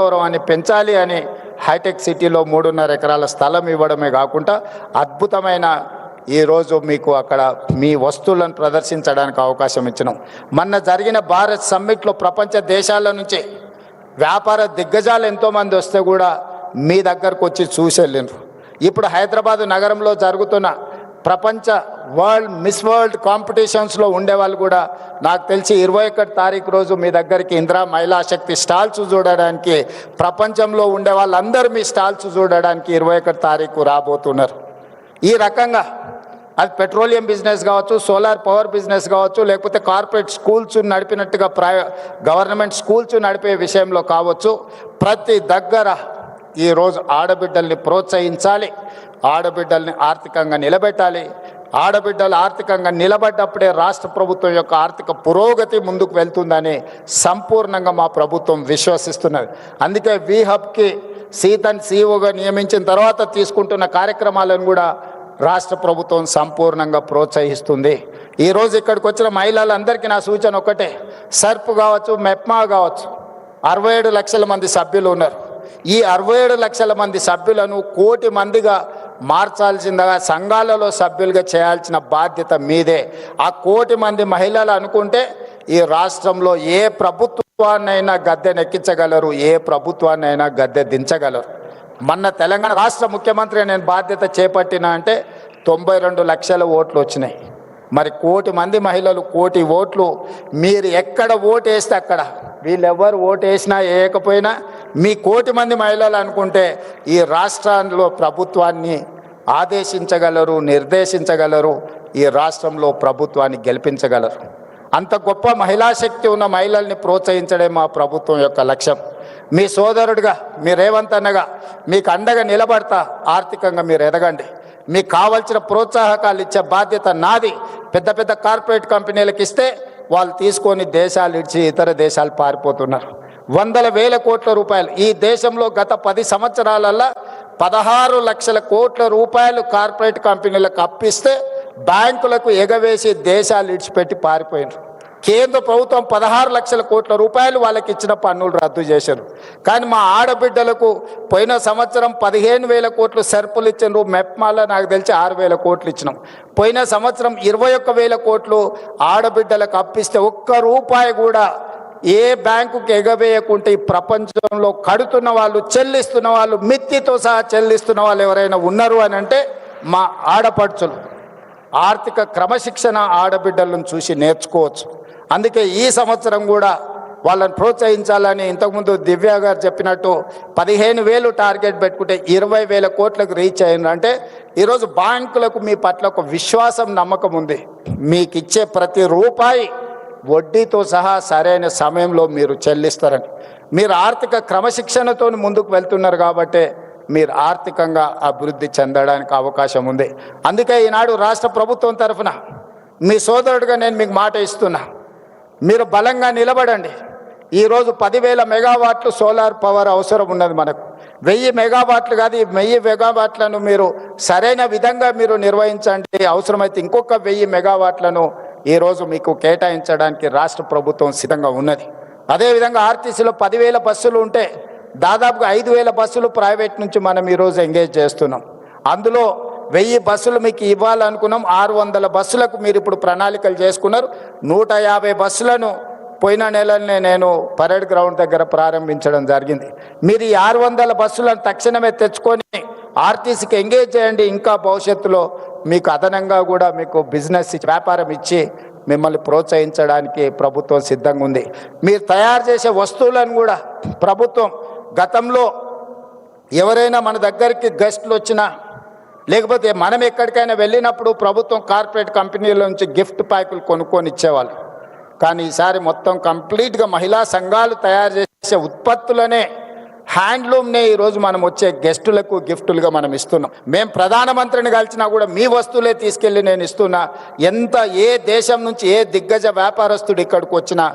ఆత్మగౌరవాన్ని పెంచాలి అని హైటెక్ సిటీలో 3.5 ఎకరాల స్థలం ఇవ్వడమే కాకుండా అద్భుతమైన ఈరోజు మీకు అక్కడ మీ వస్తువులను ప్రదర్శించడానికి అవకాశం ఇచ్చినాం. మొన్న జరిగిన భారత్ సమ్మిట్లో ప్రపంచ దేశాల నుంచి వ్యాపార దిగ్గజాలు ఎంతోమంది వస్తే కూడా మీ దగ్గరకు వచ్చి చూసి వెళ్ళినారు. ఇప్పుడు హైదరాబాద్ నగరంలో జరుగుతున్న ప్రపంచ మిస్ వరల్డ్ కాంపిటీషన్స్లో ఉండేవాళ్ళు కూడా నాకు తెలిసి 21 తారీఖు రోజు మీ దగ్గరికి ఇందిరా మహిళా శక్తి స్టాల్స్ చూడడానికి, ప్రపంచంలో ఉండే వాళ్ళందరూ మీ స్టాల్స్ చూడడానికి 21 తారీఖు రాబోతున్నారు. ఈ రకంగా అది పెట్రోలియం బిజినెస్ కావచ్చు, సోలార్ పవర్ బిజినెస్ కావచ్చు, లేకపోతే కార్పొరేట్ స్కూల్స్ నడిపినట్టుగా గవర్నమెంట్ స్కూల్స్ నడిపే విషయంలో కావచ్చు, ప్రతి దగ్గర ఈరోజు ఆడబిడ్డల్ని ప్రోత్సహించాలి, ఆడబిడ్డల్ని ఆర్థికంగా నిలబెట్టాలి. ఆడబిడ్డలు ఆర్థికంగా నిలబడ్డప్పుడే రాష్ట్ర ప్రభుత్వం యొక్క ఆర్థిక పురోగతి ముందుకు వెళ్తుందని సంపూర్ణంగా మా ప్రభుత్వం విశ్వసిస్తున్నది. అందుకే వీహబ్కి సీతన్ సీఓగా నియమించిన తర్వాత తీసుకుంటున్న కార్యక్రమాలను కూడా రాష్ట్ర ప్రభుత్వం సంపూర్ణంగా ప్రోత్సహిస్తుంది. ఈరోజు ఇక్కడికి వచ్చిన మహిళలందరికీ నా సూచన ఒకటే, సర్ప్ కావచ్చు, మెప్మా కావచ్చు, 67 లక్షల మంది సభ్యులు ఉన్నారు. ఈ 67 లక్షల మంది సభ్యులను 1 కోటి మందిగా మార్చాల్సిందిగా సంఘాలలో సభ్యులుగా చేయాల్సిన బాధ్యత మీదే. ఆ 1 కోటి మంది మహిళలు అనుకుంటే ఈ రాష్ట్రంలో ఏ ప్రభుత్వాన్నైనా గద్దెనెక్కించగలరు, ఏ ప్రభుత్వాన్నైనా గద్దె దించగలరు. మొన్న తెలంగాణ రాష్ట్ర ముఖ్యమంత్రి నేను బాధ్యత చేపట్టినా అంటే 92 లక్షల ఓట్లు వచ్చినాయి. మరి 1 కోటి మంది మహిళలు 1 కోటి ఓట్లు, మీరు ఎక్కడ ఓటు వేస్తే అక్కడ, వీళ్ళెవ్వరు ఓటు వేసినా వేయకపోయినా మీ 1 కోటి మంది మహిళలు అనుకుంటే ఈ రాష్ట్రంలో ప్రభుత్వాన్ని ఆదేశించగలరు, నిర్దేశించగలరు, ఈ రాష్ట్రంలో ప్రభుత్వాన్ని గెలిపించగలరు. అంత గొప్ప మహిళా శక్తి ఉన్న మహిళల్ని ప్రోత్సహించడే మా ప్రభుత్వం యొక్క లక్ష్యం. మీ సోదరుడిగా, మీ రేవంత్ అన్నగా మీకు అండగా నిలబడతా. ఆర్థికంగా మీరు ఎదగండి, మీకు కావాల్సిన ప్రోత్సాహకాలు ఇచ్చే బాధ్యత నాది. పెద్ద పెద్ద కార్పొరేట్ కంపెనీలకు ఇస్తే వాళ్ళు తీసుకొని దేశాలు ఇచ్చి ఇతర దేశాలు పారిపోతున్నారు. 100,000 కోట్ల రూపాయలు ఈ దేశంలో గత 10 సంవత్సరాలలో 16 లక్షల కోట్ల రూపాయలు కార్పొరేట్ కంపెనీలకు అప్పిస్తే బ్యాంకులకు ఎగవేసి దేశాలు ఇడిచిపెట్టి పారిపోయినారు. కేంద్ర ప్రభుత్వం 16 లక్షల కోట్ల రూపాయలు వాళ్ళకి ఇచ్చిన పన్నులు రద్దు చేశారు. కానీ మా ఆడబిడ్డలకు పోయిన సంవత్సరం 15,000 కోట్లు సర్పులు ఇచ్చినారు. మెప్మాలో నాకు తెలిసి 6,000 కోట్లు ఇచ్చినాం. పోయిన సంవత్సరం 21,000 కోట్లు ఆడబిడ్డలకు అప్పిస్తే 1 రూపాయి కూడా ఏ బ్యాంకుకి ఎగవేయకుంటే ఈ ప్రపంచంలో కడుతున్న వాళ్ళు, చెల్లిస్తున్న వాళ్ళు, మిత్తితో సహా చెల్లిస్తున్న వాళ్ళు ఎవరైనా ఉన్నారు అని అంటే మా ఆడపడుచులు. ఆర్థిక క్రమశిక్షణ ఆడబిడ్డలను చూసి నేర్చుకోవచ్చు. అందుకే ఈ సంవత్సరం కూడా వాళ్ళని ప్రోత్సహించాలని ఇంతకుముందు దివ్య గారు చెప్పినట్టు 15,000 టార్గెట్ పెట్టుకుంటే 20,000 కోట్లకు రీచ్ అయిందంటే ఈరోజు బ్యాంకులకు మీ పట్ల ఒక విశ్వాసం, నమ్మకం ఉంది. మీకు ఇచ్చే ప్రతి రూపాయి వడ్డీతో సహా సరైన సమయంలో మీరు చెల్లిస్తారని. మీరు ఆర్థిక క్రమశిక్షణతో ముందుకు వెళ్తున్నారు కాబట్టి మీరు ఆర్థికంగా అభివృద్ధి చెందడానికి అవకాశం ఉంది. అందుకే ఈనాడు రాష్ట్ర ప్రభుత్వం తరఫున మీ సోదరుడిగా నేను మీకు మాట ఇస్తున్నా, మీరు బలంగా నిలబడండి. ఈరోజు 10,000 మెగావాట్లు సోలార్ పవర్ అవసరం ఉన్నది మనకు. 1000 మెగావాట్లు కాదు, ఈ 1000 మెగావాట్లను మీరు సరైన విధంగా మీరు నిర్వహించండి. అవసరమైతే ఇంకొక 1000 మెగావాట్లను ఈరోజు మీకు కేటాయించడానికి రాష్ట్ర ప్రభుత్వం సిద్ధంగా ఉన్నది. అదేవిధంగా ఆర్టీసీలో 10,000 బస్సులు ఉంటే దాదాపుగా 5,000 బస్సులు ప్రైవేట్ నుంచి మనం ఈరోజు ఎంగేజ్ చేస్తున్నాం. అందులో 1000 బస్సులు మీకు ఇవ్వాలనుకున్నాం. 600 బస్సులకు మీరు ఇప్పుడు ప్రణాళికలు చేసుకున్నారు. 150 బస్సులను పోయిన నెలనే నేను పరేడ్ గ్రౌండ్ దగ్గర ప్రారంభించడం జరిగింది. మీరు ఈ 600 బస్సులను తక్షణమే తెచ్చుకొని ఆర్టీసీకి ఎంగేజ్ చేయండి. ఇంకా భవిష్యత్తులో మీకు అదనంగా కూడా మీకు బిజినెస్ వ్యాపారం ఇచ్చి మిమ్మల్ని ప్రోత్సహించడానికి ప్రభుత్వం సిద్ధంగా ఉంది. మీరు తయారు చేసే వస్తువులను కూడా ప్రభుత్వం, గతంలో ఎవరైనా మన దగ్గరికి గెస్ట్లు వచ్చినా లేకపోతే మనం ఎక్కడికైనా వెళ్ళినప్పుడు ప్రభుత్వం కార్పొరేట్ కంపెనీల నుంచి గిఫ్ట్ ప్యాకులు కొనుక్కొని ఇచ్చేవాళ్ళు. కానీ ఈసారి మొత్తం కంప్లీట్గా మహిళా సంఘాలు తయారు చేసే ఉత్పత్తులనే, హ్యాండ్లూమ్నే ఈరోజు మనం వచ్చే గెస్టులకు గిఫ్టులుగా మనం ఇస్తున్నాం. మేము ప్రధానమంత్రిని కలిసినా కూడా మీ వస్తువులే తీసుకెళ్ళి నేను ఇస్తున్నా. ఏ దేశం నుంచి ఏ దిగ్గజ వ్యాపారస్తుడు ఇక్కడికి వచ్చినా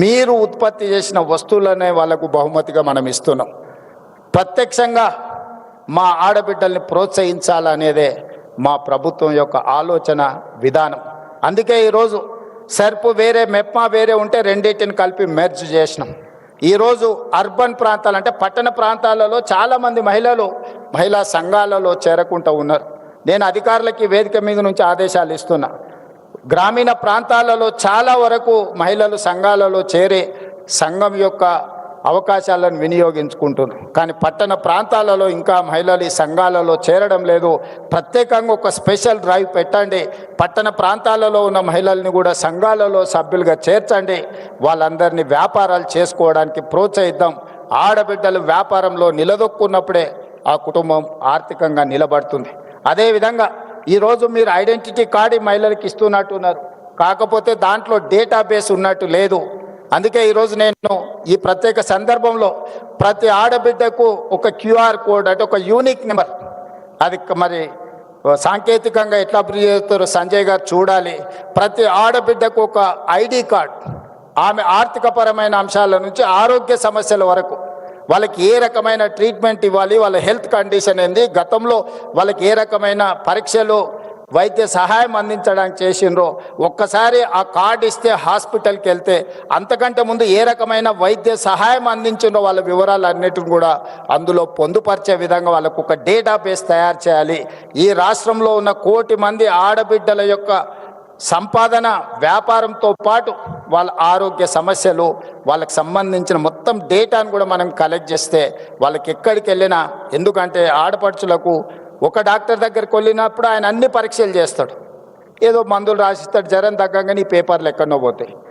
మీరు ఉత్పత్తి చేసిన వస్తువులనే వాళ్ళకు బహుమతిగా మనం ఇస్తున్నాం. ప్రత్యక్షంగా మా ఆడబిడ్డల్ని ప్రోత్సహించాలనేదే మా ప్రభుత్వం యొక్క ఆలోచన విధానం. అందుకే ఈరోజు సర్పు వేరే, మెప్మా వేరే ఉంటే రెండింటిని కలిపి మెర్జ్ చేసినాం. ఈరోజు అర్బన్ ప్రాంతాలు అంటే పట్టణ ప్రాంతాలలో చాలామంది మహిళా సంఘాలలో చేరకుంటూ ఉన్నారు. నేను అధికారులకి వేదిక మీద నుంచి ఆదేశాలు ఇస్తున్నా. గ్రామీణ ప్రాంతాలలో చాలా వరకు మహిళలు సంఘాలలో చేరి సంఘం యొక్క అవకాశాలను వినియోగించుకుంటున్నారు. కానీ పట్టణ ప్రాంతాలలో ఇంకా మహిళలు ఈ సంఘాలలో చేరడం లేదు. ప్రత్యేకంగా ఒక స్పెషల్ డ్రైవ్ పెట్టండి. పట్టణ ప్రాంతాలలో ఉన్న మహిళల్ని కూడా సంఘాలలో సభ్యులుగా చేర్చండి. వాళ్ళందరినీ వ్యాపారాలు చేసుకోవడానికి ప్రోత్సహిద్దాం. ఆడబిడ్డలు వ్యాపారంలో నిలదొక్కున్నప్పుడే ఆ కుటుంబం ఆర్థికంగా నిలబడుతుంది. అదేవిధంగా ఈరోజు మీరు ఐడెంటిటీ కార్డు మహిళలకు ఇస్తున్నట్టున్నారు, కాకపోతే దాంట్లో డేటాబేస్ ఉన్నట్టు లేదు. అందుకే ఈరోజు నేను ఈ ప్రత్యేక సందర్భంలో ప్రతి ఆడబిడ్డకు ఒక క్యూఆర్ కోడ్ అంటే ఒక యూనిక్ నెంబర్, అది మరి సాంకేతికంగా ఎట్లా అభివృద్ధి చేస్తారో సంజయ్ గారు చూడాలి. ప్రతి ఆడబిడ్డకు ఒక ఐడి కార్డ్, ఆమె ఆర్థికపరమైన అంశాల నుంచి ఆరోగ్య సమస్యల వరకు వాళ్ళకి ఏ రకమైన ట్రీట్మెంట్ ఇవ్వాలి, వాళ్ళ హెల్త్ కండిషన్ ఏంది, గతంలో వాళ్ళకి ఏ రకమైన పరీక్షలు వైద్య సహాయం అందించడానికి చేసిండ్రో ఒక్కసారి ఆ కార్డు ఇస్తే హాస్పిటల్కి వెళ్తే అంతకంటే ముందు ఏ రకమైన వైద్య సహాయం అందించిండ్రో వాళ్ళ వివరాలు అన్నిటిని కూడా అందులో పొందుపరిచే విధంగా వాళ్ళకు ఒక డేటాబేస్ తయారు చేయాలి. ఈ రాష్ట్రంలో ఉన్న 1 కోటి మంది ఆడబిడ్డల యొక్క సంపాదన వ్యాపారంతో పాటు వాళ్ళ ఆరోగ్య సమస్యలు వాళ్ళకి సంబంధించిన మొత్తం డేటాను కూడా మనం కలెక్ట్ చేస్తే వాళ్ళకి ఎక్కడికి వెళ్ళినా, ఎందుకంటే ఆడపడుచులకు ఒక డాక్టర్ దగ్గరికి వెళ్ళినప్పుడు ఆయన అన్ని పరీక్షలు చేస్తాడు, ఏదో మందులు రాసిస్తాడు, జ్వరం తగ్గగానే ఈ పేపర్లు ఎక్కడనో పోతాయి.